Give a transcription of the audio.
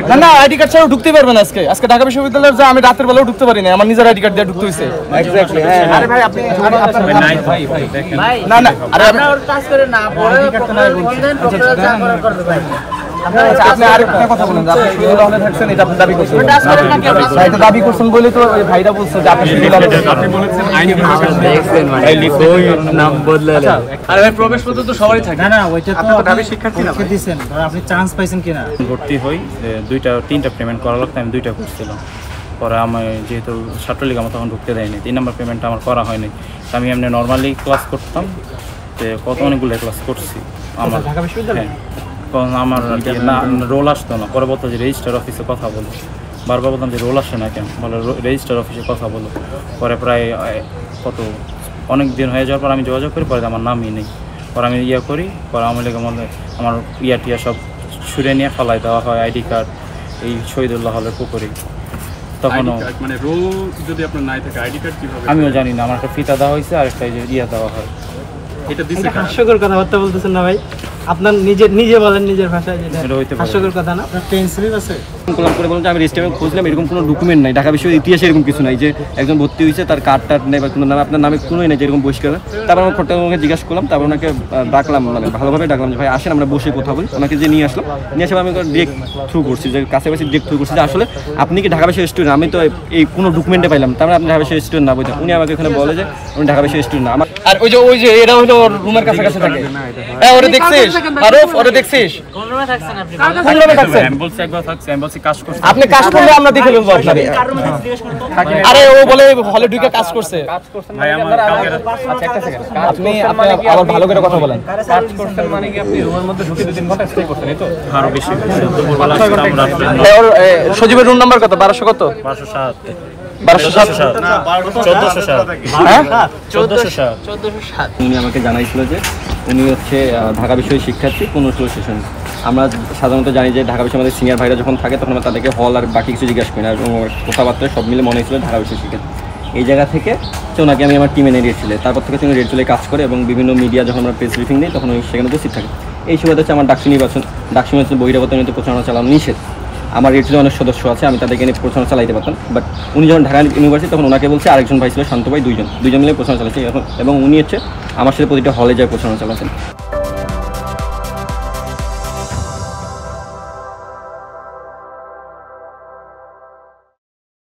না না ID card ছাড়াও ঢুকতে পারবেন আজকে ঢাকা বিশ্ববিদ্যালয়ের যে আমি রাতের বেলাও ঢুকতে পারি না, আমার নিজের আইডি কার্ড দিয়ে ঢুকতে হইছে। এক্স্যাক্টলি হ্যাঁ। আরে ভাই আপনি না না আরে আপনি কাজ করে না পরে আপনি আরেকটা কথা বলেন যে আপনি সুবিধা হলে থাকছেন, এটা আপনি দাবি করছেন। ভাই তো দাবি করছেন বলে তো ওই ভাইরা বলছে যে আপনি সুবিধা হলে আপনি বলেছেন আইনি দেখছেন মানে এই লিখোই নাম বদলালে। আরে ভাই প্রবেশ পত্র তো সবারই থাকে। না না ওইটা তো আপনি দাবি শিক্ষার্থী না দিবেন, আপনি চান্স পাইছেন কিনা? ভর্তি হই দুইটা তিনটা পেমেন্ট করা লাগতো, আমি দুইটা করছিলাম। পরে আমি যেহেতু ছাত্রলীগ আমার তখন ঢুকতে দেয়নি, 3 নম্বর পেমেন্টটা আমার করা হয়নি। আমি এমনি নর্মালি ক্লাস করতাম, তো কত অনেকগুলো ক্লাস করছি আমার ঢাকা বিশ্ববিদ্যালয়ে। কারণ আমার রোল আসতো না, পরে বলতো যে রেজিস্টার অফিসে কথা বলো, বারবার বলতাম যে রোল আসে না কেন, বলে রেজিস্টার অফিসে কথা বলো। পরে প্রায় অনেক দিন হয়ে যাওয়ার পর আমি যোগাযোগ করি, পরে আমার নামই নেই। পরে আমি করি, পরে আমার টিয়া সব ছুঁড়ে নিয়ে ফেলাই দেওয়া হয়, আইডি কার্ড এই শহীদুল্লাহ হলের পুকুরে। তখনও মানে রোল যদি আপনার নাই থাকে আইডি কার্ড কিভাবে? আমিও জানি না, আমার একটা ফিতা দেওয়া হয়েছে আর একটা দেওয়া হয়। এটা দিছে হাস্যকর কথাবার্তা বলতেছেন না ভাই, আপনার নিজে বলেন নিজের ভাষায়, যেটা হাস্যকর কথা না। আপনার পেন্সিল আছে করে বলুন যে আমি রেজিস্ট্রেশন খুঁজলাম, এরকম কোনো ডকুমেন্ট নাই, ঢাকা বিশ্ববিদ্যালয়ের ইতিহাসে এরকম কিছু নাই যে একজন ভর্তি হয়েছে তার কার্ড টার্ড নেই বা কোনো নামে আপনার নামে কোনোই নেই যেরকম বহিষ্কার। তারপর আমার খোঁজটা জিজ্ঞাসা করলাম, তারপর ওনাকে ডাকলাম, মানে ভালোভাবে ডাকলাম যে ভাই আসেন আমরা বসে কথা বলি। ওনাকে যে নিয়ে আসলাম, নিয়ে আসে আমি ডিরেক্ট থ্রু করছি যে কাছাকাছি ডিরেক্ট থ্রু করছি যে আসলে আপনি কি ঢাকা বিশ্ববিদ্যালয়ের স্টুডেন্ট? আমি তো এই কোনো ডকুমেন্টে পাইলাম, তারপরে আপনি ঢাকা বিশ্ববিদ্যালয়ের স্টুডেন্ট না বলতেন। উনি আমাকে এখানে বলে যে উনি ঢাকা বিশ্ববিদ্যালয়ের স্টুডেন্ট না। আমার আর ওই যে এরা হলো ওর রুমের কাছাকাছি থাকে। হ্যাঁ ওরে দেখছিস আরফ, ওরে দেখছিস কোন রুমে থাকছেন আপনি? কোন রুমে থাকছেন? আমি বলছি একবার থাকছি, আমি বলছি কাজ করছি। আপনি কাজ করলে আমরা দেখে ফেলবো আপনারে। আরে ও বলে হলে ঢুকে কাজ করছে। ভাই আমার কালকে আচ্ছা একটা সেকেন্ড, আপনি আবার ভালো করে কথা বলেন। কাজ করছেন মানে কি আপনি রুমের মধ্যে ঢুকে 2-3 ঘন্টা স্টে করছেন, এই তো? আরো বেশি দুপুরবেলা আসতাম, রাত্রে ওর সজীবের রুম নাম্বার কত? 1200 কত? 1207 1207 না 1407 হ্যাঁ 1407 উনি আমাকে জানাইছিল যে উনি হচ্ছে ঢাকা বিশ্ববিদ্যালয়ের শিক্ষার্থী 15 সেশন। আমরা সাধারণত জানি যে ঢাকা বিশ্ববিদ্যালয়ের সিনিয়র ভাইরা যখন থাকে তখন আমরা তাদেরকে হল আর বাকি কিছু জিজ্ঞাসা করি না, এবং কথাবার্তা সব মিলে মনে হয়েছিল ঢাকা বিশ্ববিদ্যালয়ের শিক্ষার্থী। এই জায়গা থেকে ওনাকে আমি আমার টিমে নিয়ে ছিল, তারপর থেকে তিনি রেড চলে কাজ করে এবং বিভিন্ন মিডিয়া যখন আমরা প্রেস ব্রিফিং দিই তখন উনি সেখানে উপস্থিত থাকে। এই সুবাদে হচ্ছে আমার ডাকসু নির্বাচন বহিরাগতজনিত প্রচারণা চালানো নিষেধ। আমার রেড অনেক সদস্য আছে, আমি তাদেরকে নিয়ে প্রচারণা চালাইতে পারতাম, বাট উনি যখন ঢাকা ইউনিভার্সিটি তখন ওনাকে বলছে আরেকজন ভাই ছিল শান্ত ভাই, দুইজন মিলে প্রচারণা চালাচ্ছে এবং উনি হচ্ছে আমার সাথে প্রতিটা হলে যায় প্রচারণা চালাচ্ছেন।